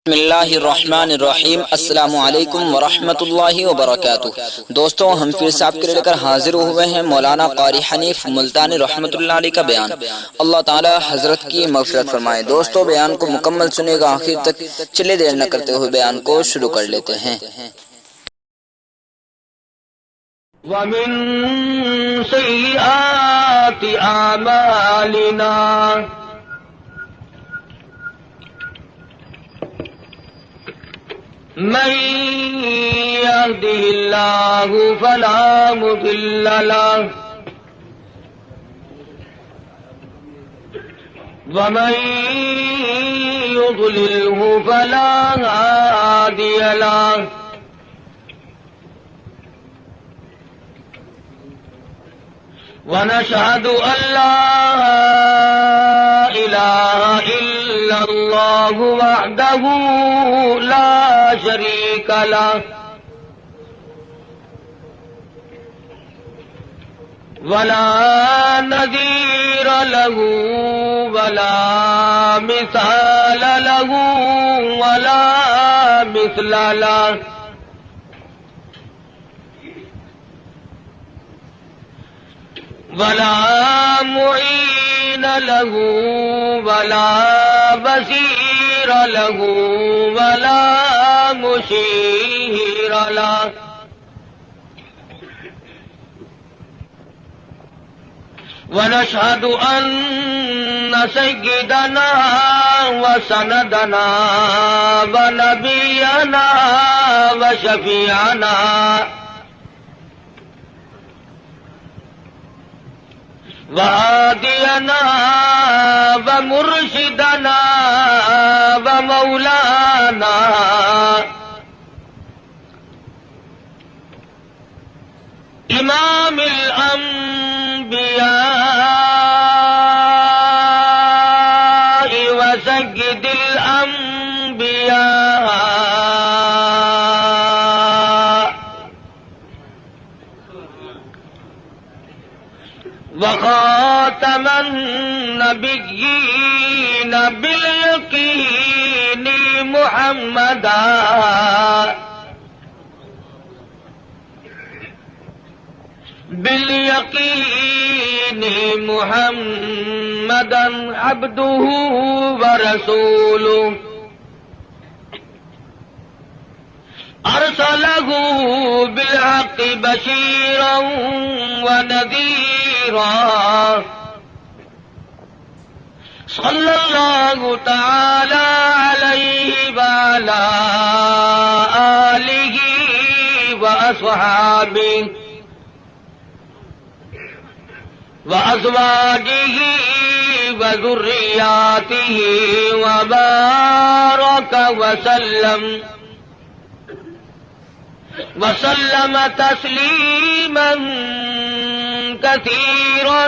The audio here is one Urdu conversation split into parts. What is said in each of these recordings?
بسم اللہ الرحمن الرحیم۔ السلام علیکم ورحمۃ اللہ وبرکاتہ۔ دوستوں، ہم پھر سے آپ کے لے کر حاضر ہوئے ہیں مولانا قاری حنیف ملتانی رحمۃ اللہ علیہ کا بیان۔ اللہ تعالی حضرت کی مغفرت فرمائے۔ دوستوں، بیان کو مکمل سنے گا آخر تک، چلے دیر نہ کرتے ہوئے بیان کو شروع کر لیتے ہیں۔ وَمِن سَيِّئَاتِ أَعْمَالِنَا مَن يَهْدِهِ اللَّهُ فَلَا مُضِلَّ لَهُ وَمَن يُضْلِلْهُ فَلَا هَادِيَ لَهُ ونشهد أن لا إله إلا الله وحده لا شريك له ولا نذير له ولا مثال له ولا مثل له ولا معين له ولا بصير له ولا مشير له ونشهد أن سيدنا وسندنا ونبينا وشفيعنا وهادينا ومرشدنا ومولانا إمام الأنبياء وسيد الأنبياء وخاتم النبيين باليقين محمدا عبده ورسوله أرسله بالحق بشيرا ونذيرا صلى الله تعالى عليه وعلى آله وأصحابه وأزواجه وذرياته وبارك وسلم تسليما كثيرا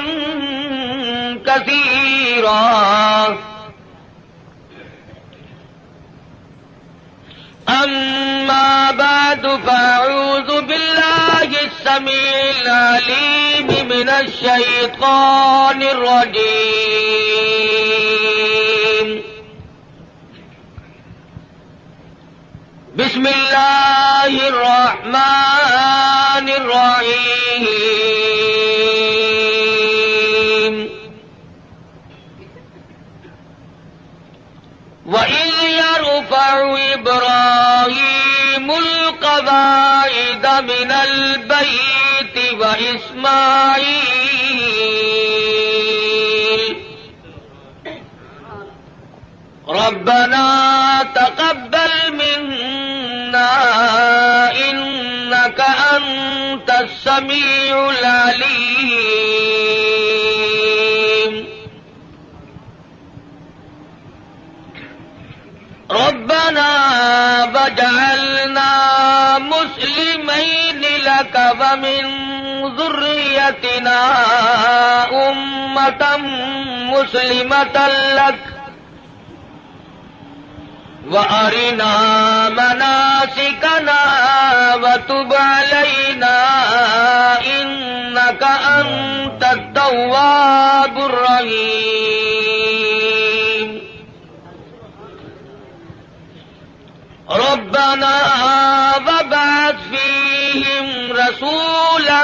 أما بعد، فأعوذ بالله السميع العليم من الشيطان الرجيم. بسم الله الرحمن الرحيم. وَإِذْ يَرْفَعُ إِبْرَاهِيمُ الْقَوَاعِدَ مِنَ الْبَيْتِ وَإِسْمَاعِيلُ رَبَّنَا تَقَبَّلْ مِنَّا إِنَّكَ أَنْتَ السَّمِيعُ الْعَلِيمُ. ربنا وجعلنا مسلمين لك ومن ذريتنا أمة مسلمة لك وأرنا مناسكنا وتب علينا إنك أنت التواب الرحيم. ربنا وابعث فيهم رسولا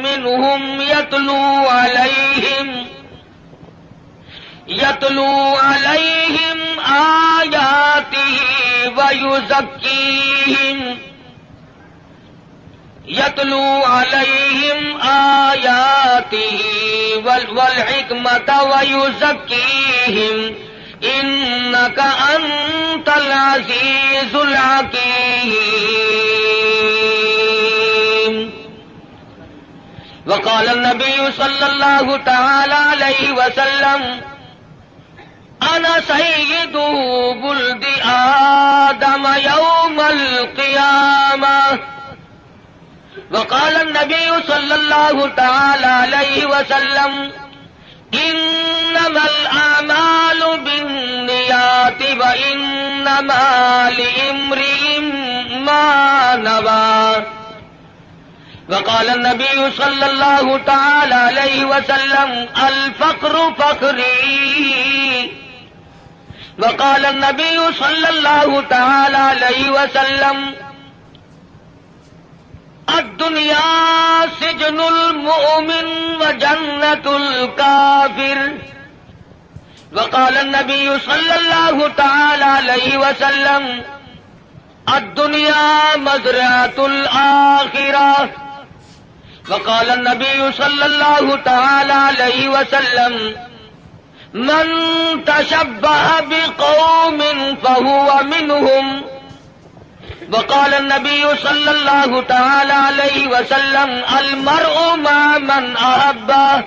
منهم يتلو عليهم آياته والحكمة ويزكيهم إنك أنت العزيز الحكيم. وقال النبي صلى الله تعالى عليه وسلم أنا سيد ولد آدم يوم القيامة. وقال النبي صلى الله تعالى عليه وسلم إنما الأعمال بالنيات وإنما لامرئ ما نوى. وقال النبي صلى الله تعالى عليه وسلم الفقر فقري. وقال النبي صلى الله تعالى عليه وسلم الدنيا سجن المؤمن وجنة الكافر. وقال النبي صلى الله تعالى عليه وسلم الدنيا مزرعة الآخرة. وقال النبي صلى الله تعالى عليه وسلم من تشبه بقوم فهو منهم. وقال النبي صلى الله تعالى عليه وسلم المرء مع من أحبه.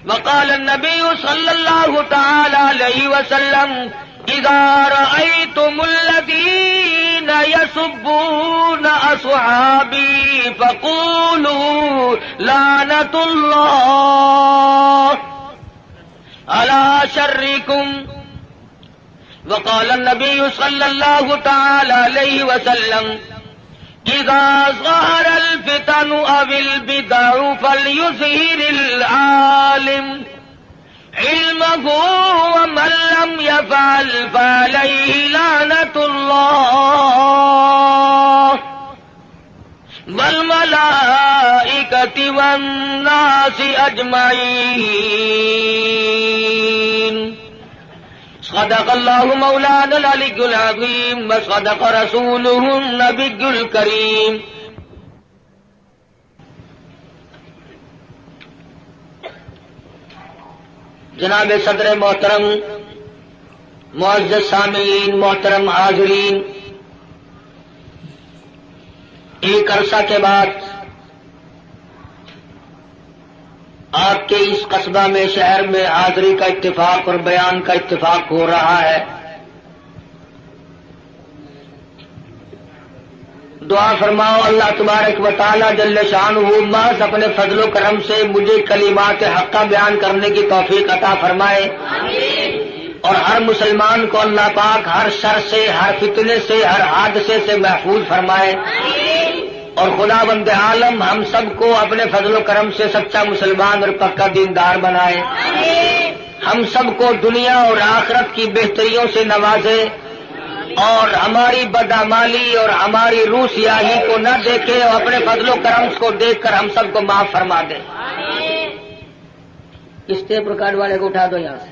وقال النبي صلى الله تعالى عليه وسلم إذا رأيتم الذين يسبون أصحابي فقولوا لعنة الله على شركم. وقال النبي صلى الله تعالى عليه وسلم إذا ظهر الفتن أو البدع فليظهر العالم علمه ومن لم يفعل فعليه لعنة الله والملائكة والناس أجمعين. صدق الله مولانا العلي العظيم وصدق رسوله النبي الكريم. جناب صدر محترم، معزز سامعین، محترم حاضرین، ایک عرصہ کے بعد آپ کے اس قصبہ میں، شہر میں حاضری کا اتفاق اور بیان کا اتفاق ہو رہا ہے. دعا فرماؤ اللہ تبارک و تعالی جل شانہ محض اپنے فضل و کرم سے مجھے کلمات حقہ بیان کرنے کی توفیق عطا فرمائے. اور ہر مسلمان کو اللہ پاک ہر شر سے، ہر فتنے سے، ہر حادثے سے محفوظ فرمائے. اور خداوند عالم ہم سب کو اپنے فضل و کرم سے سچا مسلمان اور پکا دیندار بنائے. ہم سب کو دنیا اور آخرت کی بہتریوں سے نوازے اور ہماری بدعمالی اور ہماری روح سیاہی کو نہ دیکھے اور اپنے فضل و کرم کو دیکھ کر ہم سب کو معاف فرما دے. اس ٹیپ ریکارڈ والے کو اٹھا دو یہاں سے.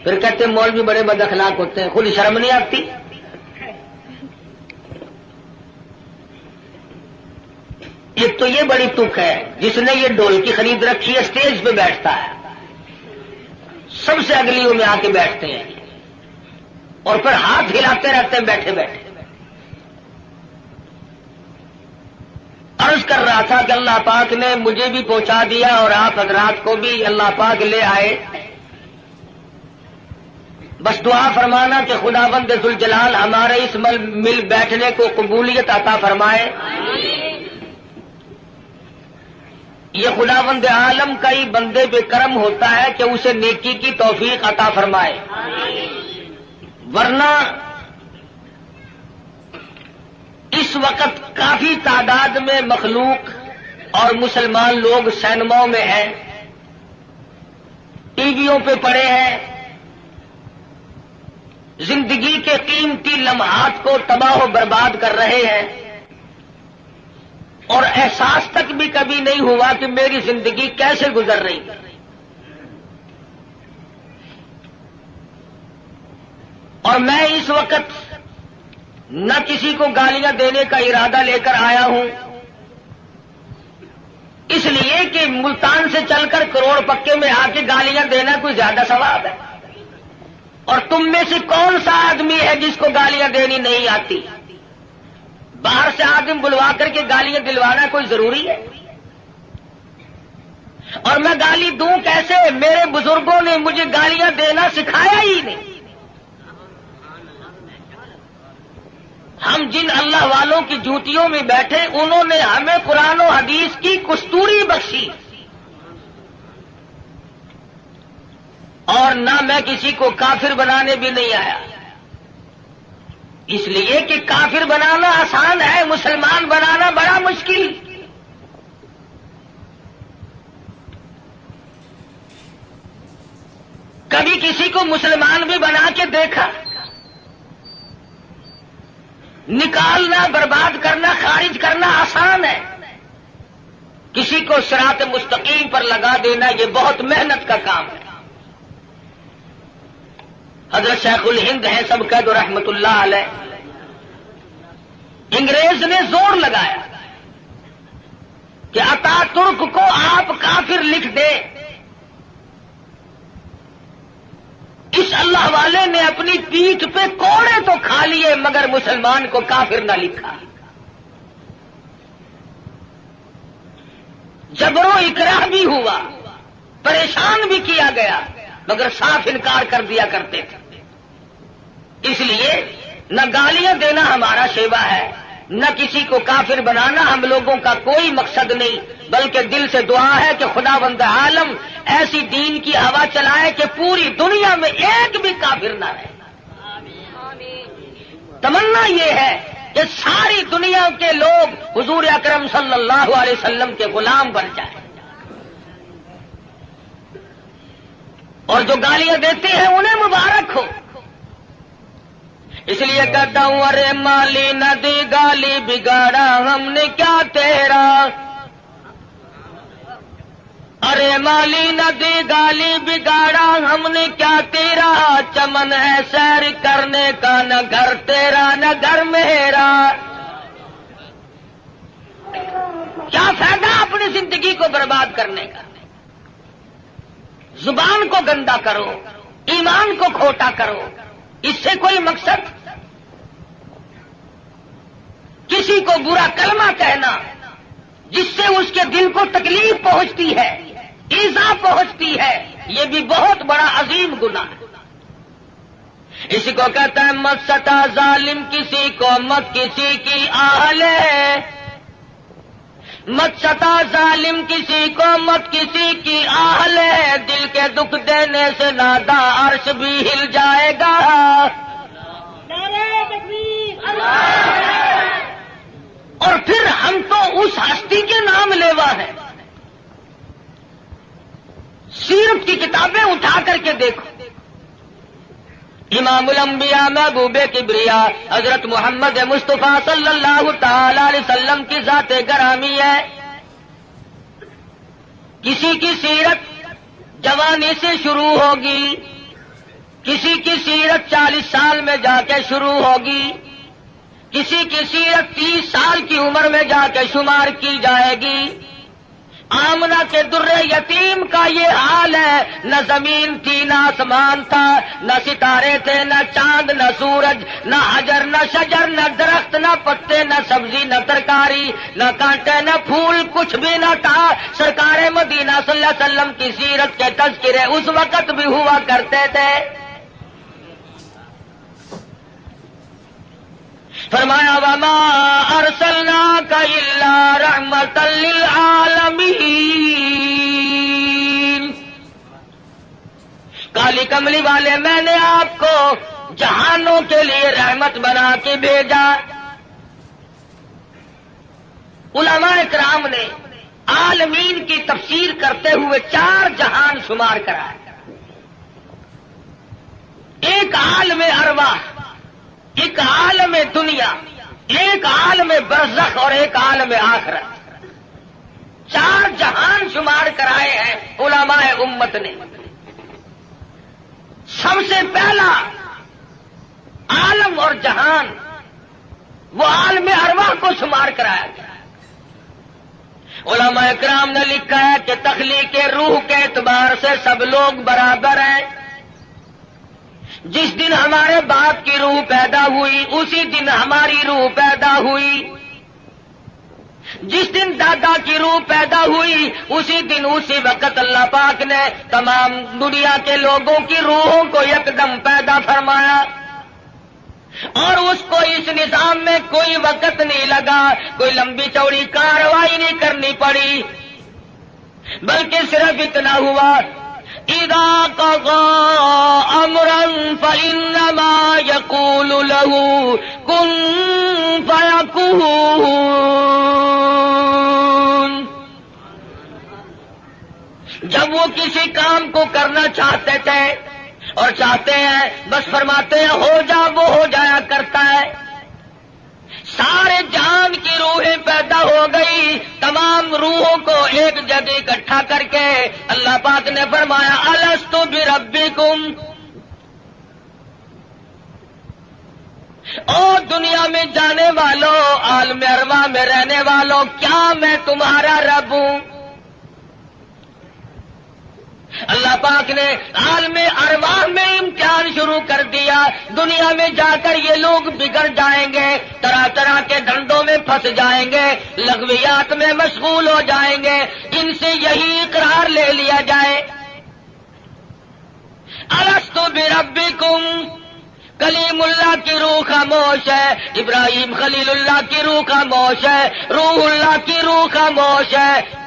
پھر کہتے ہیں مولوی بڑے بد اخلاق ہوتے ہیں، خود شرم نہیں آتی؟ ایک تو یہ بڑی تک ہے جس نے یہ ڈھولکی خرید رکھی ہے، اسٹیج پہ بیٹھتا ہے، سب سے اگلیوں میں آ کے بیٹھتے ہیں اور پھر ہاتھ ہلاتے رہتے ہیں بیٹھے بیٹھے. عرض کر رہا تھا کہ اللہ پاک نے مجھے بھی پہنچا دیا اور آپ حضرات کو بھی اللہ پاک لے آئے. بس دعا فرمانا کہ خداوند ذوالجلال ہمارے اس مل بیٹھنے کو قبولیت عطا فرمائے. یہ خداوند عالم کا ہی بندے پہ کرم ہوتا ہے کہ اسے نیکی کی توفیق عطا فرمائے. ورنہ اس وقت کافی تعداد میں مخلوق اور مسلمان لوگ سینماؤں میں ہیں، ٹی ویوں پہ پڑے ہیں، زندگی کے قیمتی لمحات کو تباہ و برباد کر رہے ہیں، اور احساس تک بھی کبھی نہیں ہوا کہ میری زندگی کیسے گزر رہی ہے۔ اور میں اس وقت نہ کسی کو گالیاں دینے کا ارادہ لے کر آیا ہوں، اس لیے کہ ملتان سے چل کر کروڑ پکے میں آ کے گالیاں دینا کوئی زیادہ ثواب ہے۔ اور تم میں سے کون سا آدمی ہے جس کو گالیاں دینی نہیں آتی؟ باہر سے آدمی بلوا کر کے گالیاں دلوانا کوئی ضروری ہے؟ اور میں گالی دوں کیسے؟ میرے بزرگوں نے مجھے گالیاں دینا سکھایا ہی نہیں۔ ہم جن اللہ والوں کی جوتیوں میں بیٹھے، انہوں نے ہمیں قرآن و حدیث کی کستوری بخشی، اور نہ میں کسی کو کافر بنانے بھی نہیں آیا، اس لیے کہ کافر بنانا آسان ہے، مسلمان بنانا بڑا مشکل۔ کبھی کسی کو مسلمان بھی بنا کے دیکھا؟ نکالنا، برباد کرنا، خارج کرنا آسان ہے، کسی کو صراط مستقیم پر لگا دینا یہ بہت محنت کا کام ہے۔ حضرت شیخ الہند ہیں سب قید رحمت اللہ علیہ، انگریز نے زور لگایا کہ اتا ترک کو آپ کافر لکھ دے۔ اس اللہ والے نے اپنی پیٹھ پہ کوڑے تو کھا لیے مگر مسلمان کو کافر نہ لکھا۔ جبر و اکراہ بھی ہوا، پریشان بھی کیا گیا، مگر صاف انکار کر دیا کرتے تھے۔ اس لیے نہ گالیاں دینا ہمارا شیوا ہے، نہ کسی کو کافر بنانا ہم لوگوں کا کوئی مقصد نہیں، بلکہ دل سے دعا ہے کہ خدا بند عالم ایسی دین کی ہوا چلائے کہ پوری دنیا میں ایک بھی کافر نہ رہے۔ تمنا یہ ہے کہ ساری دنیا کے لوگ حضور اکرم صلی اللہ علیہ وسلم کے غلام بن جائیں، اور جو گالیاں دیتے ہیں انہیں مبارک ہو۔ اس لیے کہتا ہوں ارے مالی ندی گالی بگاڑا ہم نے کیا تیرا، ارے مالی ندی گالی بگاڑا ہم نے کیا تیرا، چمن ہے سیر کرنے کا نہ گھر تیرا نہ گھر میرا۔ کیا فائدہ اپنی زندگی کو برباد کرنے کا؟ زبان کو گندا کرو، ایمان کو کھوٹا کرو، اس سے کوئی مقصد؟ کسی کو برا کلمہ کہنا جس سے اس کے دل کو تکلیف پہنچتی ہے، ایذا پہنچتی ہے، یہ بھی بہت بڑا عظیم گناہ ہے۔ اسی کو کہتا ہے مت ستا ظالم کسی کو مت کسی کی آہلے، مت ستا ظالم کسی کو مت کسی کی آہلے، دل کے دکھ دینے سے نادا عرش بھی ہل جائے گا۔ اور پھر ہم تو اس ہستی کے نام لیوا ہیں۔ سیرت کی کتابیں اٹھا کر کے دیکھو، امام الانبیاء محبوب کبریا حضرت محمد مصطفیٰ صلی اللہ تعالی علیہ وسلم کی ذات گرامی ہے۔ کسی کی سیرت جوانی سے شروع ہوگی، کسی کی سیرت 40 سال میں جا کے شروع ہوگی، کسی کی سیرت 30 سال کی عمر میں جا کے شمار کی جائے گی۔ آمنہ کے در یتیم کا یہ حال ہے، نہ زمین تھی نہ آسمان تھا، نہ ستارے تھے نہ چاند نہ سورج، نہ حجر نہ شجر، نہ درخت نہ پتے، نہ سبزی نہ ترکاری، نہ کانٹے نہ پھول، کچھ بھی نہ تھا۔ سرکار مدینہ صلی اللہ علیہ وسلم کی سیرت کے تذکرے اس وقت بھی ہوا کرتے تھے۔ فرمایا وما ارسلناک الا رحمۃ للعالمین، کالی کملی والے میں نے آپ کو جہانوں کے لیے رحمت بنا کے بھیجا۔ علماء کرام نے عالمین کی تفسیر کرتے ہوئے 4 جہان شمار کرائے۔ ایک عالم ارواح، ایک عالم دنیا، ایک عالم برزخ اور ایک عالم آخرت، 4 جہان شمار کرائے ہیں علماء امت نے۔ سب سے پہلا عالم اور جہان وہ عالم ارواح کو شمار کرایا گیا۔ علماء کرام نے لکھا ہے کہ تخلیق روح کے اعتبار سے سب لوگ برابر ہیں۔ جس دن ہمارے باپ کی روح پیدا ہوئی اسی دن ہماری روح پیدا ہوئی، جس دن دادا کی روح پیدا ہوئی اسی دن اسی وقت اللہ پاک نے تمام دنیا کے لوگوں کی روحوں کو یکدم پیدا فرمایا، اور اس کو اس نظام میں کوئی وقت نہیں لگا، کوئی لمبی چوڑی کارروائی نہیں کرنی پڑی، بلکہ صرف اتنا ہوا اذا قضى امرا فانما يقول له كن فيكون۔ جب وہ کسی کام کو کرنا چاہتے تھے اور چاہتے ہیں بس فرماتے ہیں ہو جا، وہ ہو جایا کرتا ہے۔ سارے جان کی روحیں پیدا ہو گئی، تمام روحوں کو ایک جگہ اکٹھا کر کے اللہ پاک نے فرمایا الستو بربکم، اور دنیا میں جانے والوں، عالم ارواح میں رہنے والوں، کیا میں تمہارا رب ہوں؟ اللہ پاک نے عالم ارواح میں امتحان شروع کر دیا۔ دنیا میں جا کر یہ لوگ بگڑ جائیں گے، طرح طرح کے دھندوں میں پھنس جائیں گے، لغویات میں مشغول ہو جائیں گے، ان سے یہی اقرار لے لیا جائے الستو بربکم۔ کلیم اللہ کی روح خاموش ہے، ابراہیم خلیل اللہ کی روح خاموش ہے، روح اللہ کی روح خاموش ہے،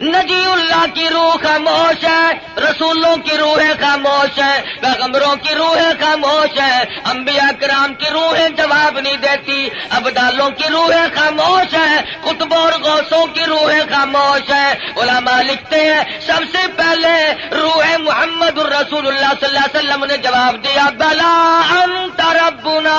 نجی اللہ کی روح خاموش ہے، رسولوں کی روحیں خاموش ہیں، پیغمبروں کی روحیں خاموش ہیں، انبیاء کرام کی روحیں جواب نہیں دیتی، ابدالوں کی روحیں خاموش ہیں، قطبوں اور غوثوں کی روحیں خاموش ہیں۔ علماء لکھتے ہیں سب سے پہلے روح محمد الرسول اللہ صلی اللہ علیہ وسلم نے جواب دیا بلا انت ربنا۔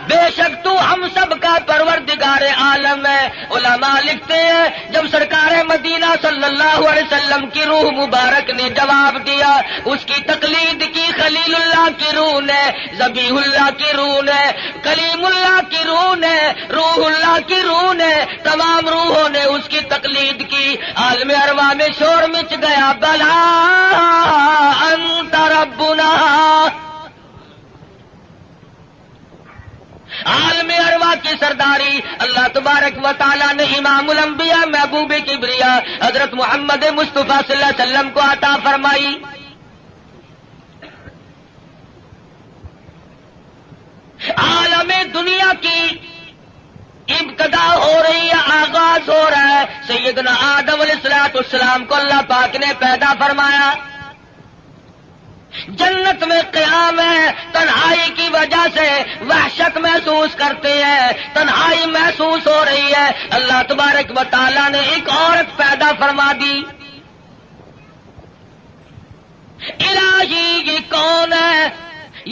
بے شک تو ہم سب کا پروردگار عالم ہے۔ علماء لکھتے ہیں جب سرکار مدینہ صلی اللہ علیہ وسلم کی روح مبارک نے جواب دیا، اس کی تقلید کی خلیل اللہ کی روح نے، ذبیح اللہ کی روح نے، کلیم اللہ کی روح نے، روح اللہ کی روح نے، تمام روحوں نے اس کی تقلید کی۔ عالم ارواح میں شور مچ گیا بلا انت ربنا۔ عالم ارواح کی سرداری اللہ تبارک و تعالیٰ نے امام الانبیاء محبوب کبریا حضرت محمد مصطفیٰ صلی اللہ علیہ وسلم کو عطا فرمائی۔ عالم دنیا کی ابتدا ہو رہی ہے، آغاز ہو رہا ہے۔ سیدنا آدم علیہ السلام کو اللہ پاک نے پیدا فرمایا، جنت میں قیام ہے، تنہائی کی وجہ سے وحشت محسوس کرتے ہیں، تنہائی محسوس ہو رہی ہے، اللہ تبارک و تعالیٰ نے ایک عورت پیدا فرما دی۔ الہی یہ کون ہے؟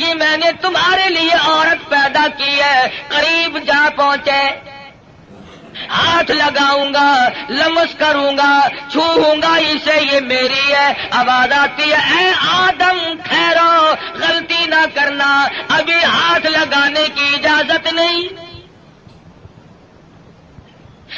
یہ میں نے تمہارے لیے عورت پیدا کی ہے۔ قریب جا پہنچے، ہاتھ لگاؤں گا، لمس کروں گا، چھوؤں گا اسے، یہ میری ہے۔ آواز آتی ہے اے آدم ٹھہرو، غلطی نہ کرنا، ابھی ہاتھ لگانے کی اجازت نہیں،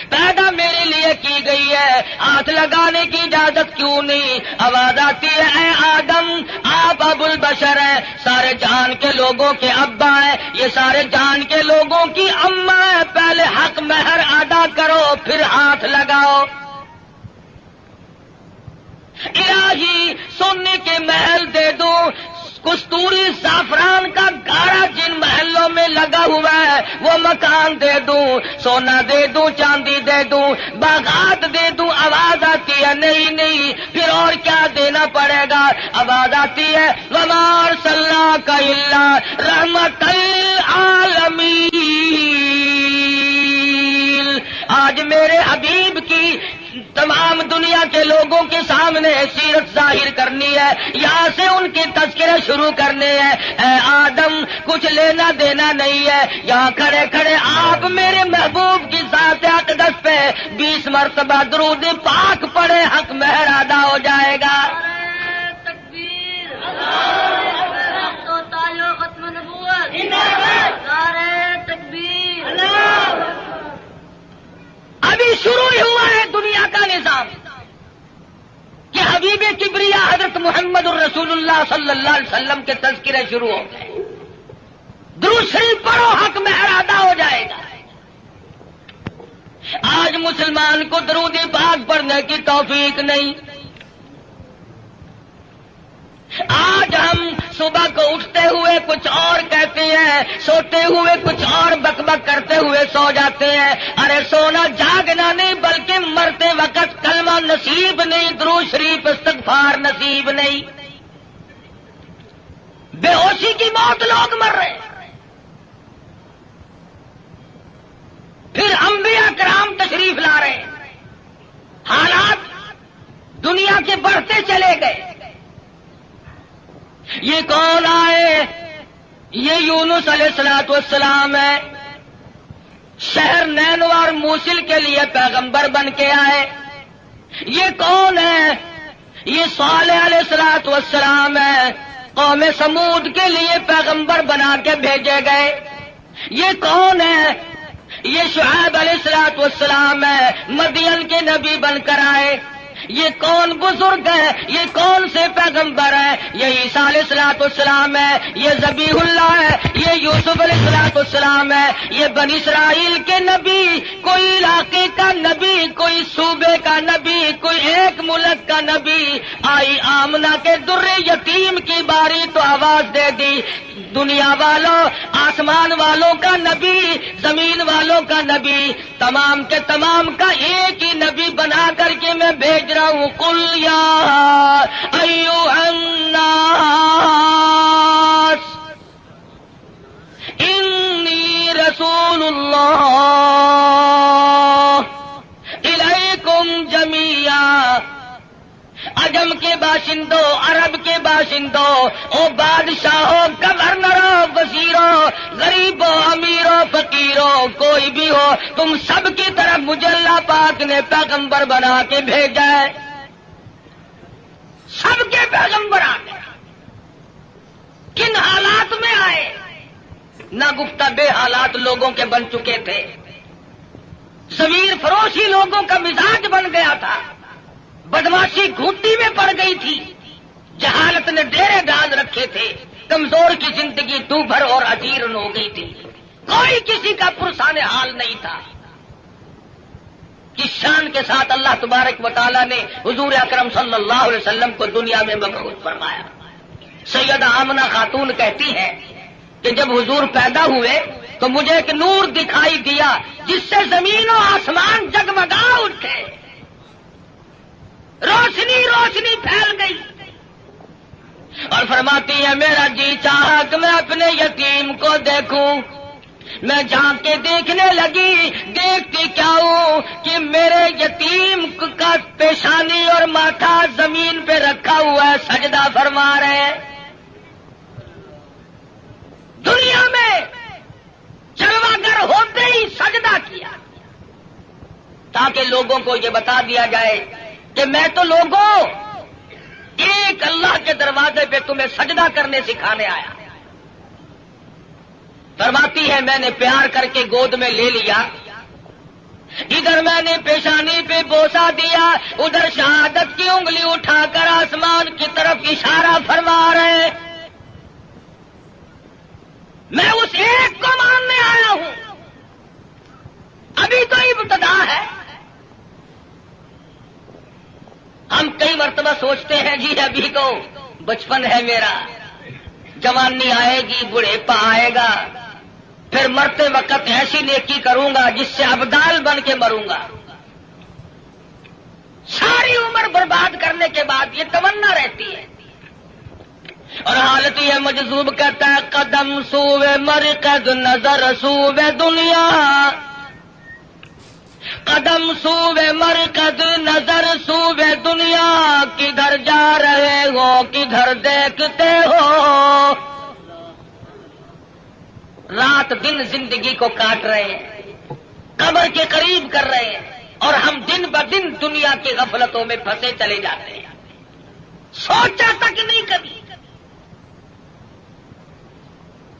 پیدا میرے لیے کی گئی ہے، ہاتھ لگانے کی اجازت کیوں نہیں؟ آواز آتی ہے اے آدم آپ ابو البشر ہیں، سارے جہان کے لوگوں کے ابا ہیں، یہ سارے جہان کے لوگوں کی اماں ہیں، پہلے حق مہر ادا کرو پھر ہاتھ لگاؤ۔ الہی سونے کے محل دے دوں، کستوری زعفران کا گاڑا جن محلوں میں لگا ہوا ہے وہ مکان دے دوں، سونا دے دوں، چاندی دے دوں، باغات دے دوں۔ آواز آتی ہے نہیں نہیں، پھر اور کیا دینا پڑے گا؟ آواز آتی ہے وما ارسلناک الا رحمۃ للعالمین۔ آج میرے میرے حبیب کی تمام دنیا کے لوگوں کے سامنے سیرت ظاہر کرنی ہے، یہاں سے ان کے تذکرے شروع کرنے ہیں۔ اے آدم کچھ لینا دینا نہیں ہے، یہاں کھڑے کھڑے آپ میرے محبوب کی ذات اقدس پہ 20 مرتبہ درود پاک پڑھے، حق مہر ادا ہو جائے گا۔ ابھی شروع ہی ہوا ہے دنیا کا نظام کہ حبیب کبریا حضرت محمد الرسول اللہ صلی اللہ علیہ وسلم کے تذکرے شروع ہو گئے۔ درود شریف پڑھو، حق مہر ادا ہو جائے گا۔ آج مسلمان کو درود پاک پڑھنے کی توفیق نہیں۔ آج ہم صبح کو اٹھتے ہوئے کچھ اور کہتے ہیں، سوتے ہوئے کچھ اور بک بک کرتے ہوئے سو جاتے ہیں۔ ارے سونا جاگنا نہیں، بلکہ مرتے وقت کلمہ نصیب نہیں، درود شریف استغفار نصیب نہیں۔ بے ہوشی کی موت لوگ مر رہے ہیں۔ پھر انبیاء کرام تشریف لا رہے ہیں، حالات دنیا کے بڑھتے چلے گئے۔ یہ کون آئے؟ یہ یونس علیہ السلام ہے، شہر نینوا اور موصل کے لیے پیغمبر بن کے آئے۔ یہ کون ہے؟ یہ صالح علیہ السلام ہے، قوم سمود کے لیے پیغمبر بنا کے بھیجے گئے۔ یہ کون ہے؟ یہ شعیب علیہ السلام ہے، مدین کے نبی بن کر آئے۔ یہ کون بزرگ ہے؟ یہ کون سے پیغمبر ہے؟ یہ عیسیٰ علیہ السلام ہے، یہ ذبیح اللہ ہے، یہ یوسف علیہ السلام ہے، یہ بنی اسرائیل کے نبی، کوئی علاقے کا نبی، کوئی صوبے کا نبی، کوئی ایک ملک کا نبی۔ آئی آمنہ کے در یتیم کی باری تو آواز دے دی، دنیا والوں، آسمان والوں کا نبی، زمین والوں کا نبی، تمام کے تمام کا ایک ہی نبی بنا کر کے میں بھیج رہا ہوں۔ قل یا ایھا الناس انی رسول اللہ الیکم جمیعا۔ عجم کے باشندوں، عرب کے باشندوں، او بادشاہوں، گورنروں، وزیروں، غریبوں، امیروں، فقیروں، کوئی بھی ہو، تم سب کی طرف مجھے اللہ پاک نے پیغمبر بنا کے بھیجا ہے۔ سب کے پیغمبر آ گئے۔ کن حالات میں آئے؟ نہ گفتہ بے حالات لوگوں کے بن چکے تھے، ضمیر فروشی لوگوں کا مزاج بن گیا تھا، بدماشی گھوٹی میں پڑ گئی تھی، جہالت نے ڈیرے ڈال رکھے تھے، کمزور کی زندگی دو بھر اور اجیرن ہو گئی تھی، کوئی کسی کا پرسان حال نہیں تھا۔ کس شان کے ساتھ اللہ تبارک و تعالیٰ نے حضور اکرم صلی اللہ علیہ وسلم کو دنیا میں مبعوث فرمایا۔ سیدہ آمنہ خاتون کہتی ہے کہ جب حضور پیدا ہوئے تو مجھے ایک نور دکھائی دیا جس سے زمین و آسمان جگمگا اٹھے، روشنی روشنی پھیل گئی، اور فرماتی ہے میرا جی چاہا کہ میں اپنے یتیم کو دیکھوں۔ میں جھانک کے دیکھنے لگی، دیکھتی کیا ہوں کہ میرے یتیم کا پیشانی اور ماتھا زمین پہ رکھا ہوا ہے، سجدہ فرما رہے ہیں۔ دنیا میں جلوہ گر ہوتے ہی سجدہ کیا تاکہ لوگوں کو یہ بتا دیا جائے کہ میں تو لوگوں ایک اللہ کے دروازے پہ تمہیں سجدہ کرنے سکھانے آیا۔ فرماتی ہے میں نے پیار کر کے گود میں لے لیا، ادھر میں نے پیشانی پہ بوسہ دیا، ادھر شہادت کی انگلی اٹھا کر آسمان کی طرف اشارہ فرما رہے۔ میں اس ایک کو ماننے آیا ہوں، ابھی تو ابتدا ہے۔ ہم کئی مرتبہ سوچتے ہیں جی ابھی تو بچپن ہے میرا، جوانی آئے گی، بڑھیپا آئے گا، پھر مرتے وقت ایسی نیکی کروں گا جس سے ابدال بن کے مروں گا۔ ساری عمر برباد کرنے کے بعد یہ تمنا رہتی ہے، اور حالت یہ مجذوب کہتا ہے قدم سوئے مرکز نظر سوئے دنیا، قدم سوے مرکز نظر سوے دنیا، کدھر جا رہے ہو کدھر دیکھتے ہو؟ رات دن زندگی کو کاٹ رہے ہیں، قبر کے قریب کر رہے ہیں، اور ہم دن بدن دنیا کی غفلتوں میں پھنسے چلے جاتے ہیں، سوچا تک نہیں کبھی۔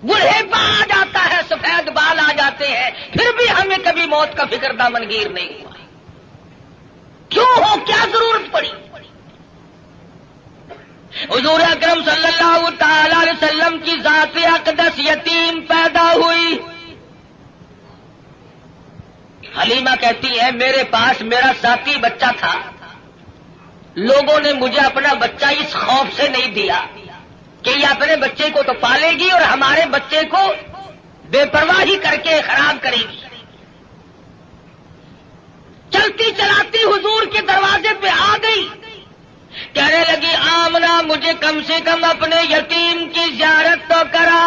بڑھےپا آ جاتا ہے، سفید بال آ جاتے ہیں، پھر بھی ہمیں کبھی موت کا فکر دامنگیر نہیں ہوا۔ کیوں ہو؟ کیا ضرورت پڑی؟ حضور اکرم صلی اللہ تعالی علیہ وسلم کی ذات اقدس یتیم پیدا ہوئی۔ حلیمہ کہتی ہے میرے پاس میرا ذاتی بچہ تھا، لوگوں نے مجھے اپنا بچہ اس خوف سے نہیں دیا کہ یہ اپنے بچے کو تو پالے گی اور ہمارے بچے کو بے پرواہی کر کے خراب کرے گی۔ چلتی چلاتی حضور کے دروازے پہ آ گئی، کہنے لگی آمنہ مجھے کم سے کم اپنے یتیم کی زیارت تو کرا۔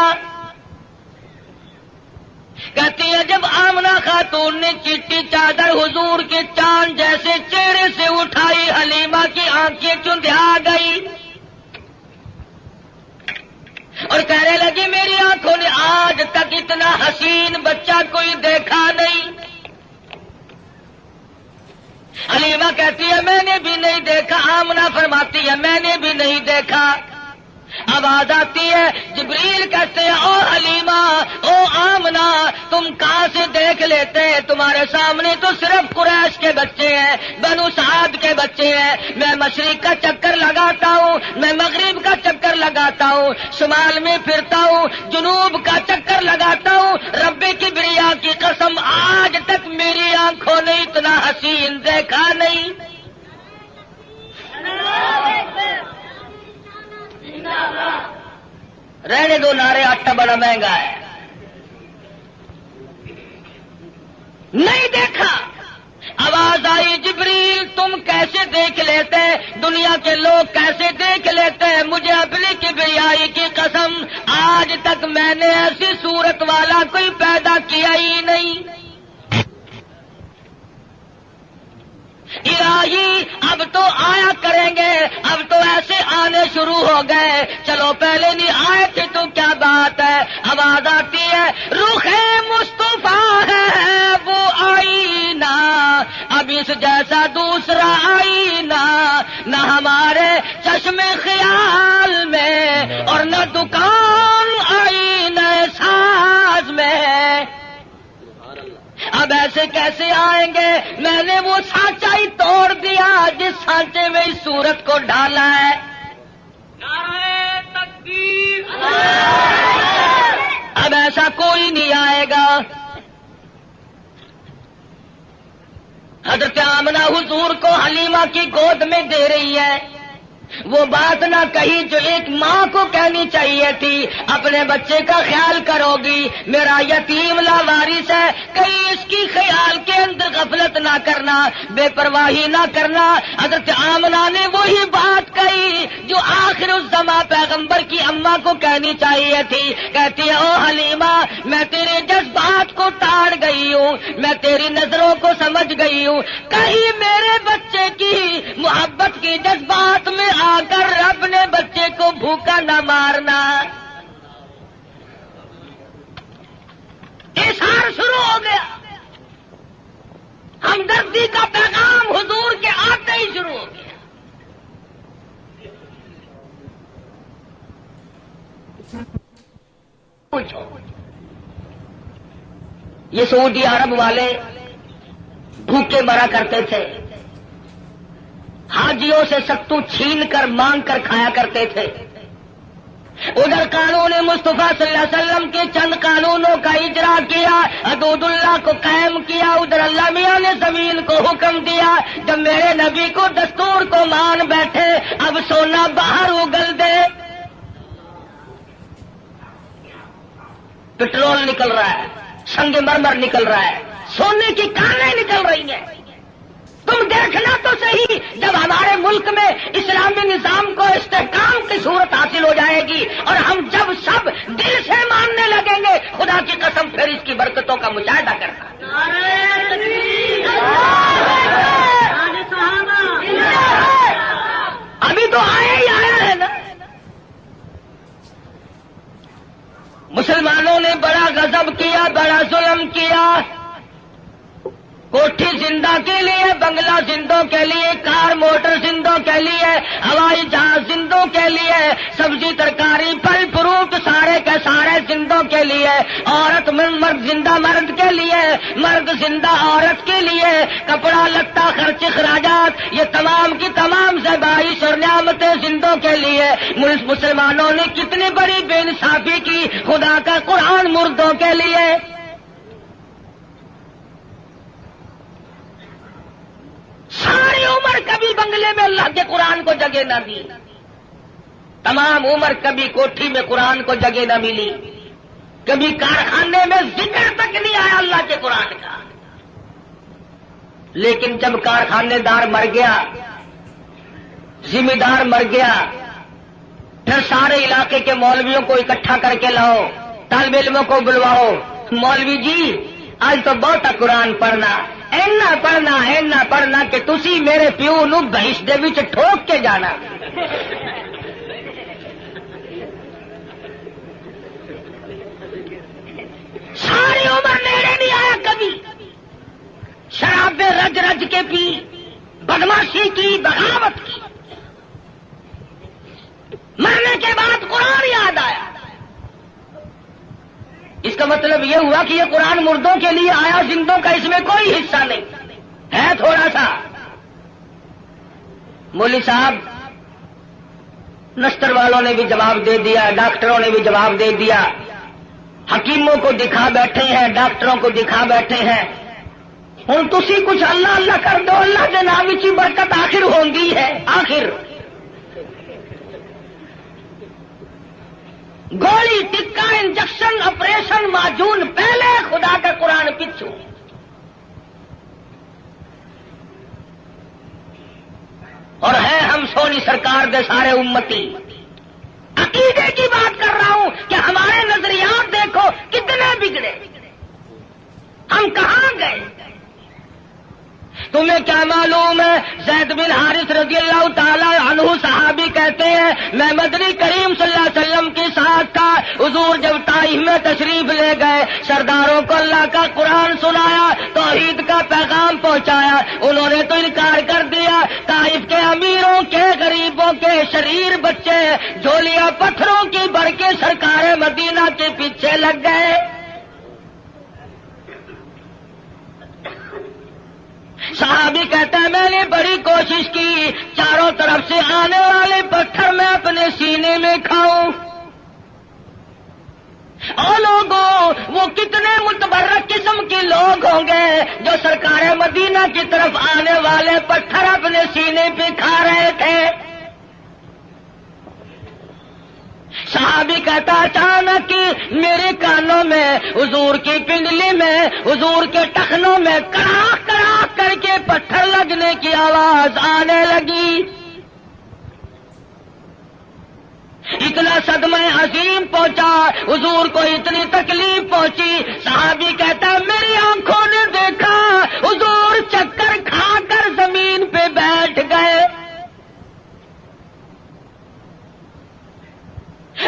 کہتی ہے جب آمنہ خاتون نے چٹی چادر حضور کے چاند جیسے چہرے سے اٹھائی، حلیمہ کی آنکھیں چندھیا گئی اور کہنے لگی میری آنکھوں نے آج تک اتنا حسین بچہ کوئی دیکھا نہیں۔ حلیمہ کہتی ہے میں نے بھی نہیں دیکھا، آمنہ فرماتی ہے میں نے بھی نہیں دیکھا۔ آواز آتی ہے، جبریل کہتے ہیں او حلیمہ او آمنہ تم کہاں سے دیکھ لیتے ہیں؟ تمہارے سامنے تو صرف قریش کے بچے ہیں، بنو سعد کے بچے ہیں۔ میں مشرق کا چکر لگاتا ہوں، میں مغرب کا چکر لگاتا ہوں، شمال میں پھرتا ہوں، جنوب کا چکر لگاتا ہوں، رب کبریا کی قسم آج تک میری آنکھوں نے اتنا حسین دیکھا نہیں۔ رہنے دو نعرے، آٹا بڑا مہنگا ہے۔ نہیں دیکھا۔ آواز آئی جبریل تم کیسے دیکھ لیتے؟ دنیا کے لوگ کیسے دیکھ لیتے؟ مجھے اپنی کبریائی کی قسم آج تک میں نے ایسی صورت والا کوئی پیدا کیا ہی نہیں۔ الہی اب تو آیا کریں گے، اب تو ایسے آنے شروع ہو گئے، چلو پہلے نہیں آئے تھے تو کیا بات ہے۔ آواز آتی ہے رخ مصطفیٰ ہے وہ آئینہ، اب اس جیسا دوسرا آئینہ نہ ہمارے چشم خیال میں اور نہ دکان آئینہ ساز میں۔ اب ایسے کیسے آئیں گے؟ میں نے وہ سانچا ہی توڑ دیا جس سانچے میں اس صورت کو ڈالا ہے۔ نعرہ تکبیر! اب ایسا کوئی نہیں آئے گا۔ حضرت آمنہ حضور کو حلیمہ کی گود میں دے رہی ہے، وہ بات نہ کہی جو ایک ماں کو کہنی چاہیے تھی، اپنے بچے کا خیال کرو گی، میرا یتیم لاوارث ہے، کہیں اس کی خیال کے اندر غفلت نہ کرنا، بے پرواہی نہ کرنا۔ حضرت آمنہ نے وہی بات کہی جو آخر الزماں پیغمبر کی اماں کو کہنی چاہیے تھی۔ کہتی ہے او حلیمہ میں تیرے جذبات کو تاڑ گئی ہوں، میں تیری نظروں کو سمجھ گئی ہوں، کہیں میرے بچے کی محبت کی جذبات میں آ کر اپنے بچے کو بھوکا نہ مارنا۔ اظہار شروع ہو گیا، ہمدردی کا پیغام حضور کے آتے ہی شروع ہو گیا۔ پوچھو یہ سعودی عرب والے بھوکے مرا کرتے تھے، حاجیوں سے ستو چھین کر مانگ کر کھایا کرتے تھے، ادھر قانون مصطفیٰ صلی اللہ علیہ وسلم کے چند قانونوں کا اجرا کیا، حدود اللہ کو قائم کیا، ادھر اللہ میاں نے زمین کو حکم دیا، جب میرے نبی کو دستور کو مان بیٹھے اب سونا باہر اگل دے، پٹرول نکل رہا ہے، سنگ مرمر نکل رہا ہے، سونے کی کانیں نکل رہی ہیں۔ تم دیکھنا تو صحیح جب ہمارے ملک میں اسلامی نظام کو استحکام کی صورت حاصل ہو جائے گی اور ہم جب سب دل سے ماننے لگیں گے، خدا کی قسم پھر اس کی برکتوں کا مشاہدہ کرنا۔ تو آیا ہی آیا ہے نا. مسلمانوں نے بڑا غضب کیا، بڑا ظلم کیا. کوٹھی زندہ کے لیے، بنگلہ زندوں کے لیے، کار موٹر زندوں کے لیے، ہوائی جہاز زندوں کے لیے، سبزی ترکاری پھل فروٹ سارے کے سارے زندوں کے لیے، عورت مرد زندہ مرد کے لیے، مرد زندہ عورت کے لیے، کپڑا لتا خرچ اخراجات یہ تمام کی تمام زیبائش اور نعمتیں زندوں کے لیے. مسلمانوں نے کتنی بڑی بے انصافی کی، خدا کا قرآن مردوں کے لیے. ساری عمر کبھی بنگلے میں اللہ کے قرآن کو جگہ نہ دی، تمام عمر کبھی کوٹھی میں قرآن کو جگہ نہ ملی، کبھی کارخانے میں ذکر تک نہیں آیا اللہ کے قرآن کا. لیکن جب کارخانے دار مر گیا، ذمہ دار مر گیا، پھر سارے علاقے کے مولویوں کو اکٹھا کر کے لاؤ، طالب علموں کو بلواؤ. مولوی جی آج تو بہت قرآن پڑھنا، اینا پڑھنا کہ تسی میرے پیو نو بہش دے وچ ٹھوک کے جانا. ساری عمر نیڑے نہیں آیا کبھی، شرابیں رج رج کے پی، بدماشی کی، بغاوت کی. مرنے کے بعد قرآن یاد آیا. اس کا مطلب یہ ہوا کہ یہ قرآن مردوں کے لیے آیا، زندوں کا اس میں کوئی حصہ نہیں ہے. تھوڑا سا مولوی صاحب نستر والوں نے بھی جواب دے دیا، ڈاکٹروں نے بھی جواب دے دیا، حکیموں کو دکھا بیٹھے ہیں، ڈاکٹروں کو دکھا بیٹھے ہیں. ہوں تسی کچھ اللہ اللہ کر دو، اللہ کے نام کی برکت آخر ہوندی ہے. آخر گولی ٹکا انجیکشن آپریشن معجون پہلے، خدا کا قرآن پچھو. اور ہے ہم سونی سرکار دے سارے امتی. عقیدے کی بات کر رہا ہوں کہ ہمارے نظریات دیکھو کتنے بگڑے، ہم کہاں گئے. تمہیں کیا معلوم ہے، زید بن حارث رضی اللہ تعالی عنہ صحابی کہتے ہیں میں مدنی کریم صلی اللہ علیہ وسلم کے ساتھ تھا. حضور جب طائف میں تشریف لے گئے، سرداروں کو اللہ کا قرآن سنایا، توحید کا پیغام پہنچایا. انہوں نے تو انکار کر دیا. طائف کے امیروں کے، غریبوں کے، شریر بچے جھولیاں پتھروں کی بھر کے سرکار مدینہ کے پیچھے لگ گئے. صحابی کہتا ہے میں نے بڑی کوشش کی، چاروں طرف سے آنے والے پتھر میں اپنے سینے میں کھاؤں. اور لوگوں وہ کتنے متبرک قسم کے لوگ ہوں گے جو سرکار مدینہ کی طرف آنے والے پتھر اپنے سینے پہ کھا رہے تھے. صحابی کہتا اچانک میرے کانوں میں، حضور کی پنڈلی میں، حضور کے ٹخنوں میں کڑاک کڑاک کر کے پتھر لگنے کی آواز آنے لگی. اتنا صدمہ عظیم پہنچا، حضور کو اتنی تکلیف پہنچی. صحابی کہتا میری آنکھوں نے دیکھا حضور چکر کھا کر زمین پہ بیٹھ گئے.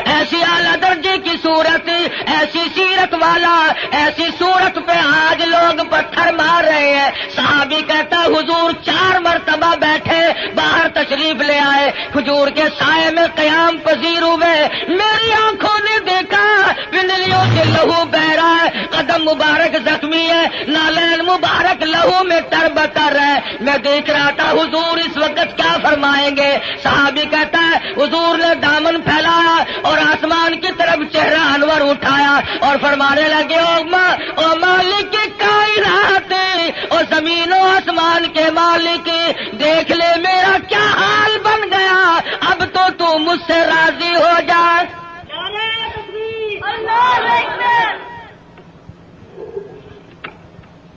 ایسی اعلیٰ درجے کی صورت، ایسی سیرت والا، ایسی صورت پہ آج لوگ پتھر مار رہے ہیں. صحابی کہتا حضور 4 مرتبہ بیٹھے، باہر تشریف لے آئے، کھجور کے سائے میں قیام پذیر ہوئے. میری آنکھوں نے دیکھا پنڈلیوں سے لہو بہ رہا ہے، قدم مبارک زخمی ہے، نالین مبارک لہو میں تربتر ہے. میں دیکھ رہا تھا حضور اس وقت کیا فرمائیں گے. صحابی کہتا ہے حضور نے دامن پھیلایا اور آسمان کی طرف چہرہ انور اٹھایا اور فرمانے لگے او مالک کائنات، اور زمین و آسمان کے مالک، دیکھ لے میرا کیا حال بن گیا، اب تو مجھ سے راضی ہو جا.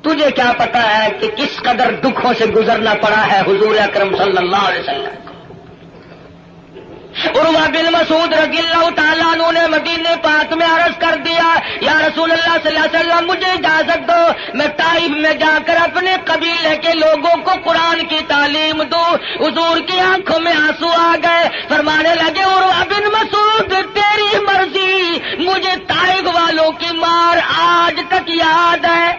تجھے کیا پتا ہے کہ کس قدر دکھوں سے گزرنا پڑا ہے حضور اکرم صلی اللہ علیہ وسلم کو. عروہ بن مسعود رضی اللہ تعالیٰ عنہ نے مدینے پاک میں عرض کر دیا یا رسول اللہ صلی اللہ علیہ وسلم مجھے اجازت دو میں طائف میں جا کر اپنے قبیلے کے لوگوں کو قرآن کی تعلیم دوں. حضور کی آنکھوں میں آنسو آ گئے. فرمانے لگے عروہ بن مسعود تیری مرضی, مجھے طائف والوں کی مار آج تک یاد ہے.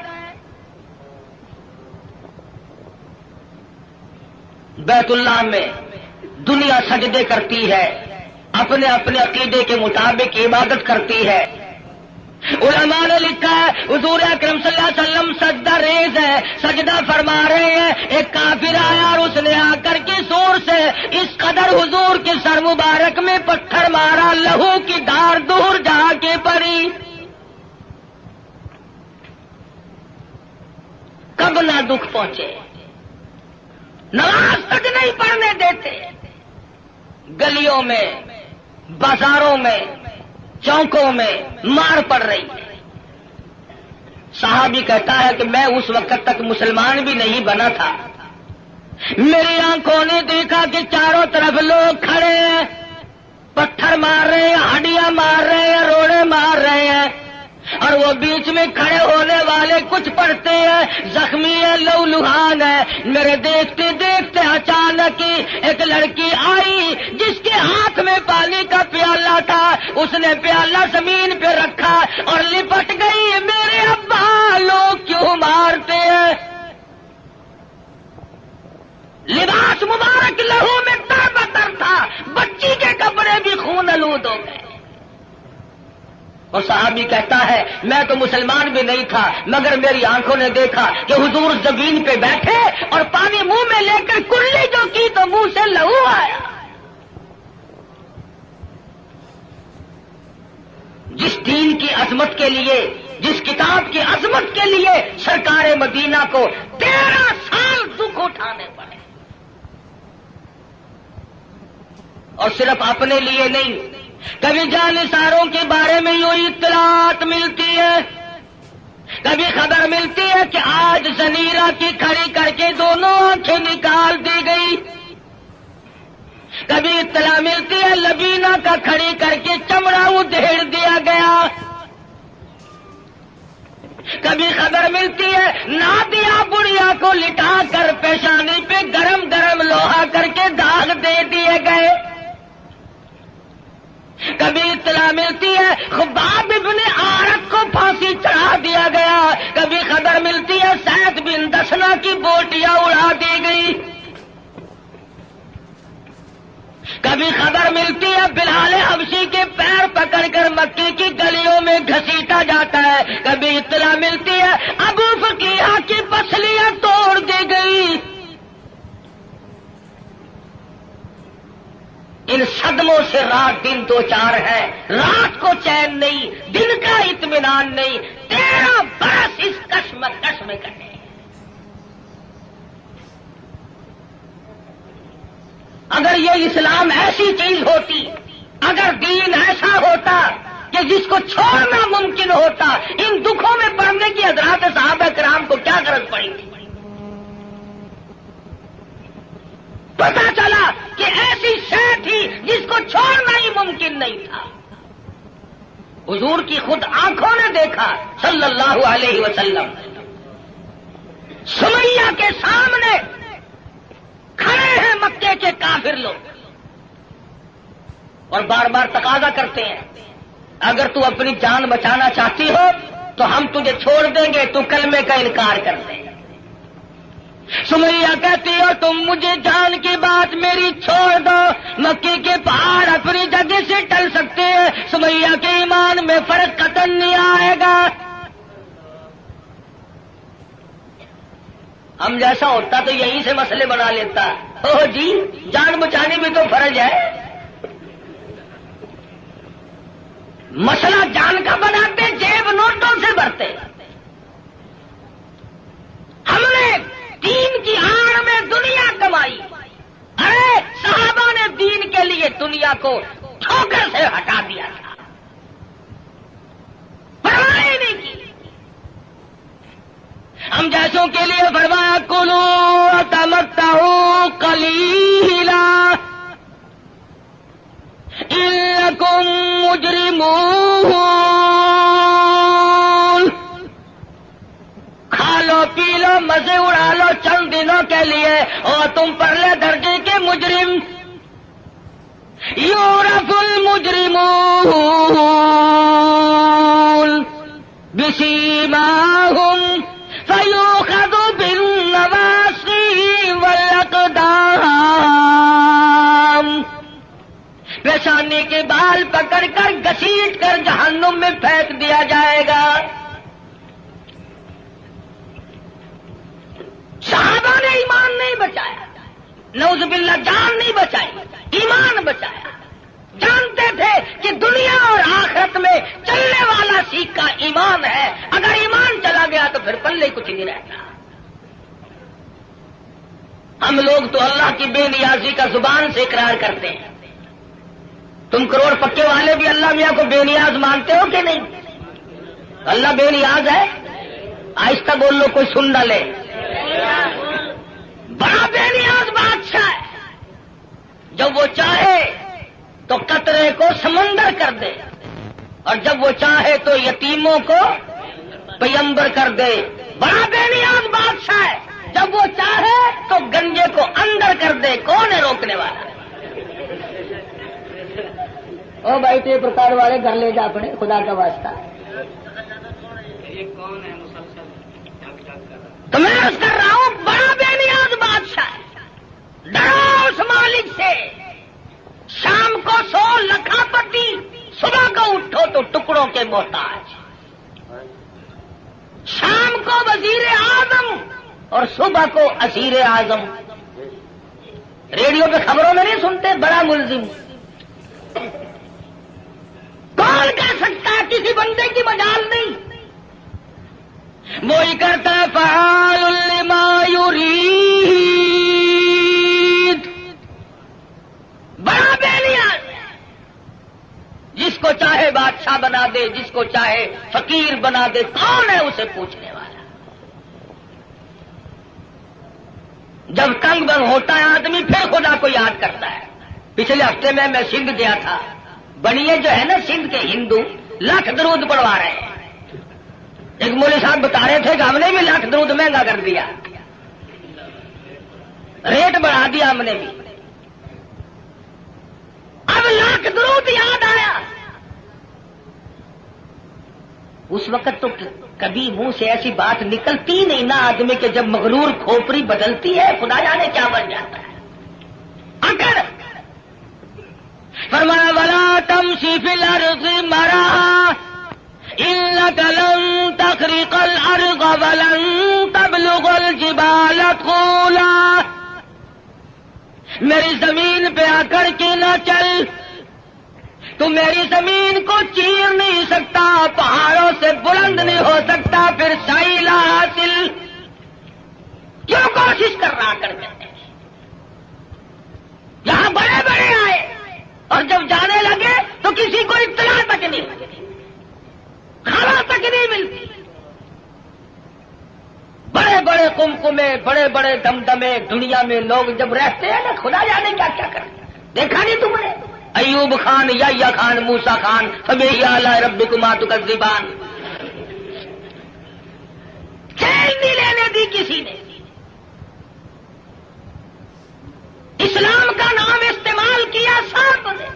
بیت اللہ میں دنیا سجدے کرتی ہے, اپنے اپنے عقیدے کے مطابق عبادت کرتی ہے. علماء نے لکھا ہے حضور اکرم صلی اللہ علیہ وسلم سجدہ ریز ہے, سجدہ فرما رہے ہیں. ایک کافر آیا اور اس نے آ کر کے زور سے اس قدر حضور کے سر مبارک میں پتھر مارا, لہو کی دھار دور جا کے پڑی. کب نہ دکھ پہنچے, نماز تک نہیں پڑھنے دیتے. گلیوں میں, بازاروں میں, چوکوں میں مار پڑ رہی ہے. صحابی کہتا ہے کہ میں اس وقت تک مسلمان بھی نہیں بنا تھا. میری آنکھوں نے دیکھا کہ چاروں طرف لوگ کھڑے ہیں, پتھر مار رہے ہیں, ہڈیاں مار رہے ہیں, روڑے مار رہے ہیں, اور وہ بیچ میں کھڑے ہونے والے کچھ پڑھتے ہیں, زخمی ہے, لہو لہان ہے. میرے دیکھتے دیکھتے اچانک ایک لڑکی آئی جس کے ہاتھ میں پانی کا پیالہ تھا. اس نے پیالہ زمین پہ رکھا اور لپٹ گئی. میرے ابا لوگ کیوں مارتے ہیں؟ لباس مبارک لہو میں تر بتر تھا, بچی کے کپڑے بھی خون آلود ہو گئے. اور صحابی کہتا ہے میں تو مسلمان بھی نہیں تھا, مگر میری آنکھوں نے دیکھا کہ حضور زمین پہ بیٹھے اور پانی منہ میں لے کر کلی جو کی تو منہ سے لہو آیا. جس دین کی عظمت کے لیے, جس کتاب کی عظمت کے لیے سرکار مدینہ کو 13 سال دکھ اٹھانے پڑے, اور صرف اپنے لیے نہیں, کبھی جانثاروں کے بارے میں یوں اطلاعات ملتی ہے, کبھی خبر ملتی ہے کہ آج زنیرہ کی کھڑی کر کے دونوں آنکھیں نکال دی گئی. کبھی اطلاع ملتی ہے لبینہ کا کھڑی کر کے چمڑا ادھیڑ دیا گیا. کبھی خبر ملتی ہے نادیہ بڑھیا کو لٹا کر پیشانی پہ گرم گرم لوہا کر کے داغ دے دیے گئے. کبھی اطلاع ملتی ہے خباب ابن عارت کو پھانسی چڑھا دیا گیا. کبھی خبر ملتی ہے سعد بن دسنا کی بوٹیاں اڑا دی گئی. کبھی خبر ملتی ہے بلال حبشی کے پیر پکڑ کر مکے کی گلیوں میں گھسیٹا جاتا ہے. کبھی اطلاع ملتی ہے ابو فقیہ کی پسلیاں توڑ دی گئی. ان صدموں سے رات دن دو چار ہے, رات کو چین نہیں, دن کا اطمینان نہیں. 13 برس اس کشمکش میں کٹے. اگر یہ اسلام ایسی چیز ہوتی, اگر دین ایسا ہوتا کہ جس کو چھوڑنا ممکن ہوتا, ان دکھوں میں پڑنے کی حضرات صحابہ کرام کو کیا غرض پڑی تھی؟ پتا چلا کہ ایسی شے تھی جس کو چھوڑنا ہی ممکن نہیں تھا. حضور کی خود آنکھوں نے دیکھا صلی اللہ علیہ وسلم, سمیہ کے سامنے کھڑے ہیں مکے کے کافر لوگ, اور بار بار تقاضا کرتے ہیں اگر تو اپنی جان بچانا چاہتی ہو تو ہم تجھے چھوڑ دیں گے, تو کلمے کا انکار کر دیں. سمیہ کہتی ہو تم مجھے جان کی بات میری چھوڑ دو, مکے کے پہاڑ اپنی جگہ سے ٹل سکتے ہیں, سمیہ کے ایمان میں فرق قطعاً نہیں آئے گا. ہم جیسا ہوتا تو یہیں سے مسئلے بنا لیتا. اوہ جی جان بچانی بھی تو فرض ہے. مسئلہ جان کا بناتے, جیب نوٹوں سے بھرتے. ہم نے دین کی آڑ میں دنیا کمائی. ارے صحابہ نے دین کے لیے دنیا کو ٹھوکر سے ہٹا دیا تھا, پرواہ نہیں کی. ہم جیسوں کے لیے فرمایا کلو تمتعوا قلیلا, کے لیے، اور تم پرلے درجے کے مجرم، یعرف المجرمون بسیماہم فیؤخذ بالنواصی والاقدام، پیشانی کے بال پکڑ کر گھسیٹ کر جہنم میں پھینک دیا جائے گا۔ صحابہ نے ایمان نہیں بچایا، نعوذ باللہ جان نہیں بچائی، ایمان بچایا۔ جانتے تھے کہ دنیا اور آخرت میں چلنے والا سیکہ ایمان ہے، اگر ایمان چلا گیا تو پھر پلے کچھ نہیں رہتا۔ ہم لوگ تو اللہ کی بے نیازی کا زبان سے اقرار کرتے ہیں، تم کروڑ پکے والے بھی اللہ میاں کو بے نیاز مانتے ہو کہ نہیں؟ اللہ بے نیاز ہے؟ آہستہ بول لو، کوئی سن نہ لے۔ بڑا بے نیاز بادشاہ ہے، جب وہ چاہے تو قطرے کو سمندر کر دے، اور جب وہ چاہے تو یتیموں کو پیمبر کر دے۔ بڑا بے نیاز بادشاہ ہے، جب وہ چاہے تو گنجے کو اندر کر دے، کون ہے روکنے والا؟ او بھائی ٹیپ ریکارڈ والے گھر لے جا اپنے، خدا کا واسطہ۔ تو میں عرض کر رہا ہوں بڑا بے نیاز بادشاہ ہے، ڈرو اس مالک سے۔ شام کو سو لکھا پتی، صبح کو اٹھو تو ٹکڑوں کے محتاج۔ شام کو وزیر اعظم اور صبح کو اسیر اعظم۔ ریڈیو پہ خبروں میں نہیں سنتے بڑا ملزم؟ کون کہہ سکتا ہے؟ کسی بندے کی مجال نہیں، وہی کرتا ہے فعال لما یرید۔ بڑا بے نیاز ہے، جس کو چاہے بادشاہ بنا دے، جس کو چاہے فقیر بنا دے، کون ہے اسے پوچھنے والا؟ جب تنگ بنگ ہوتا ہے آدمی پھر خدا کو یاد کرتا ہے۔ پچھلے ہفتے میں سندھ گیا تھا، بنیے جو ہے نا سندھ کے ہندو لاکھ درود پڑھوا رہے ہیں۔ ایک مولوی صاحب بتا رہے تھے کہ ہم نے بھی لاکھ درود مہنگا کر دیا، ریٹ بڑھا دیا ہم نے بھی۔ اب لاکھ درود یاد آیا، اس وقت تو کبھی منہ سے ایسی بات نکلتی نہیں نا آدمی کے، جب مغرور کھوپڑی بدلتی ہے خدا جانے کیا بن جاتا ہے۔ اگر فرمایا ولا تمشی فی الارض مرحا انک لن تخرق الارض ولن تبلغ الجبال طولا، میری زمین پہ آ کر کے نہ چل، تو میری زمین کو چیر نہیں سکتا، پہاڑوں سے بلند نہیں ہو سکتا، پھر سائل حاصل کیوں کوشش کر رہا کرتے ہیں؟ یہاں بڑے بڑے آئے اور جب جانے لگے تو کسی کو اطلاع تک نہیں ملتی، خبر تک نہیں ملتی۔ بڑے بڑے کمکمے، بڑے بڑے دمدمے دنیا میں لوگ جب رہتے ہیں نا خدا جانے کیا کیا کرتے ہیں۔ دیکھا نہیں تم نے ایوب خان، یحییٰ خان، موسیٰ خان، فبأي آلاء ربكما تكذبان؟ چین نہیں لینے دی کسی نے۔ اسلام کا نام استعمال کیا سب نے،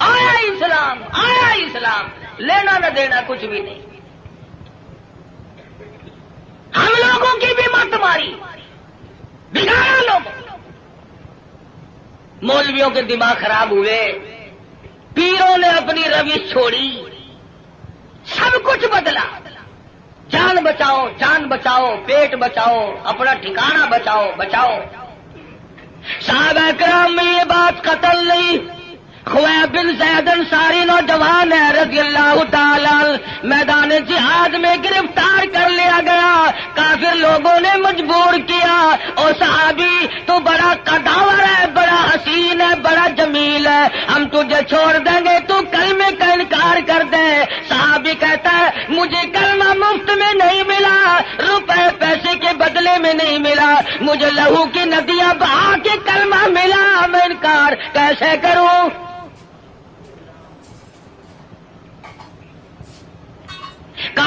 آیا اسلام، آیا اسلام، لینا نہ دینا کچھ بھی نہیں۔ ہم لوگوں کی بھی مت ماری، بگاڑا لوگوں، مولویوں کے دماغ خراب ہوئے، پیروں نے اپنی روش چھوڑی، سب کچھ بدلا۔ جان بچاؤ، جان بچاؤ، پیٹ بچاؤ، اپنا ٹھکانہ بچاؤ، بچاؤ۔ صحابہ کرام میں یہ بات قتل نہیں۔ خویب بن زید انصاری نوجوان ہے رضی اللہ تعالی، میدان جہاد میں گرفتار کر لیا گیا، کافر لوگوں نے مجبور کیا، اور صحابی تو بڑا قداور ہے، بڑا حسین ہے، بڑا جمیل ہے، ہم تجھے چھوڑ دیں گے تو کلمے کا انکار کر دے۔ صحابی کہتا ہے مجھے کلمہ مفت میں نہیں ملا، روپے پیسے کے بدلے میں نہیں ملا، مجھے لہو کی ندیاں بہا کے کلمہ ملا، میں انکار کیسے کروں؟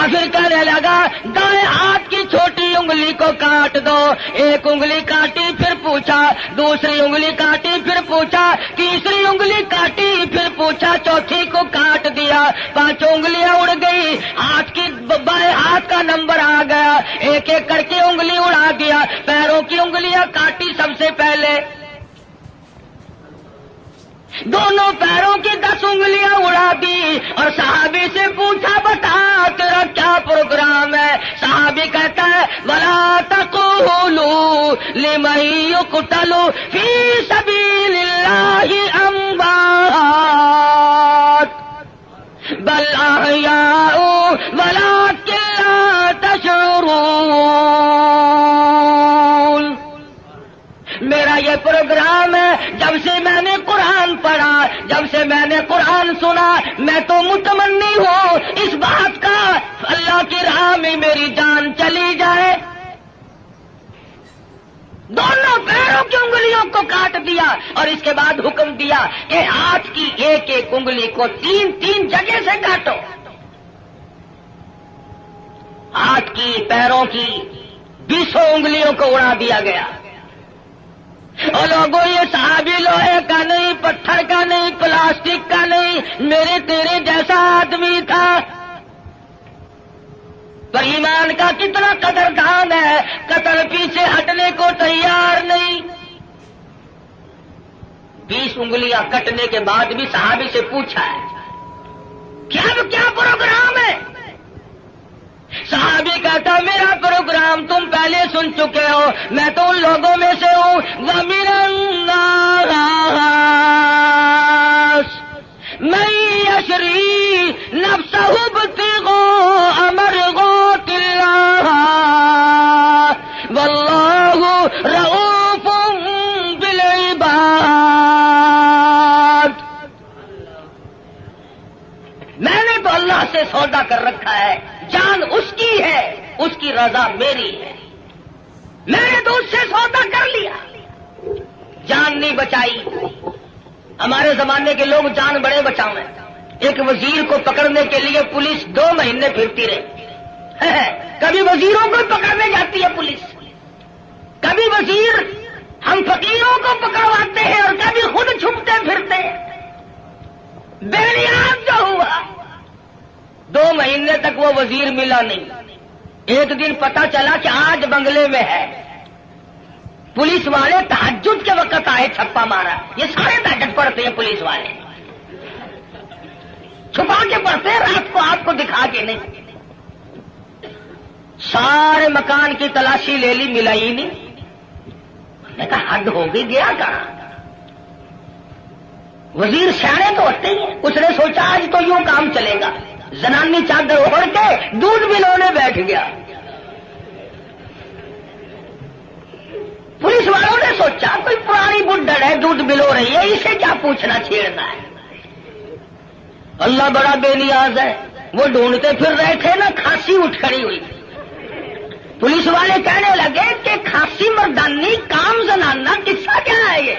کافر کہنے لگا دائیں ہاتھ کی چھوٹی انگلی کو کاٹ دو. ایک انگلی کاٹی پھر پوچھا, دوسری انگلی کاٹی پھر پوچھا, تیسری انگلی کاٹی پھر پوچھا, چوتھی کو کاٹ دیا. 5 انگلیاں اڑ گئی. ہاتھ کی بائیں ہاتھ کا نمبر آ گیا. ایک ایک کر کے انگلی اڑا دیا. پیروں کی انگلیاں کاٹی سب سے پہلے. دونوں پیروں کی 10 انگلیاں اڑا دی اور صحابی سے پوچھا بتا تیرا کیا پروگرام ہے. صحابی کہتا ہے وَلَا تَقُولُوا لِمَن يُقْتَلُ فِي سَبِيلِ اللَّهِ أَمْوَاتٌ بَلْ أَحْيَاءٌ وَلَكِن لَّا تَشْعُرُونَ. میرا یہ پروگرام ہے. جب سے میں نے قرآن پڑھا, جب سے میں نے قرآن سنا, میں تو متمنی ہوں اس بات کا اللہ کی راہ میں میری جان چلی جائے. دونوں پیروں کی انگلیوں کو کاٹ دیا اور اس کے بعد حکم دیا کہ ہاتھ کی ایک ایک انگلی کو 3 جگہ سے کاٹو. ہاتھ کی, پیروں کی 20 انگلیوں کو اڑا دیا گیا. اور لوگوں یہ صحابی لوہے کا نہیں, پتھر کا نہیں, پلاسٹک کا نہیں, میرے تیرے جیسا آدمی تھا. پر ایمان کا کتنا قدردان ہے, قتل پیچھے ہٹنے کو تیار نہیں. 20 انگلیاں کٹنے کے بعد بھی صحابی سے پوچھا ہے کیا پروگرام ہے. صحابی کہتا میرا پروگرام تم پہلے سن چکے ہو, میں تو ان لوگوں میں سے ہوں. وَمِنَ النَّاسِ مَن يَشْرِي نَفْسَهُ ابْتِغَاءَ مَرْضَاتِ اللَّهِ وَاللَّهُ رَءُوفٌ بِالْعِبَادِ. میں نے تو اللہ سے سودا کر رکھا ہے, جان اس کی ہے, اس کی رضا میری ہے. میں نے تو اس سے سودا کر لیا, جان نہیں بچائی. ہمارے زمانے کے لوگ جان بڑے بچاؤ ہیں. ایک وزیر کو پکڑنے کے لیے پولیس 2 مہینے پھرتی رہی. کبھی وزیروں کو پکڑنے جاتی ہے پولیس, کبھی وزیر ہم فقیروں کو پکڑواتے ہیں اور کبھی خود چھپتے پھرتے ہیں. بے نیاز جو ہوا 2 مہینے تک وہ وزیر ملا نہیں. ایک دن پتا چلا کہ آج بنگلے میں ہے. پولیس والے تہجد کے وقت آئے, چھپا مارا. یہ سارے تہجد پڑھتے ہیں پولیس والے, چھپا کے پڑھتے ہیں, رات کو آپ کو دکھا کے نہیں. سارے مکان کی تلاشی لے لی, ملا ہی نہیں. میں کہا حد ہو گئی, گیا کہاں. وزیر سیانے تو ہوتے ہی ہیں. اس نے سوچا آج تو یوں کام چلے گا. زنانی چادر اوڑھ کے دودھ بلونے بیٹھ گیا. پولیس والوں نے سوچا کوئی پرانی بڈھڑ ہے, دودھ بلو رہی ہے, اسے کیا پوچھنا چھیڑنا ہے. اللہ بڑا بے نیاز ہے. وہ ڈھونڈتے پھر رہے تھے نا, کھانسی اٹھ کھڑی ہوئی. پولیس والے کہنے لگے کہ کھانسی مردانی کام زنانہ قصہ کیا ہے یہ.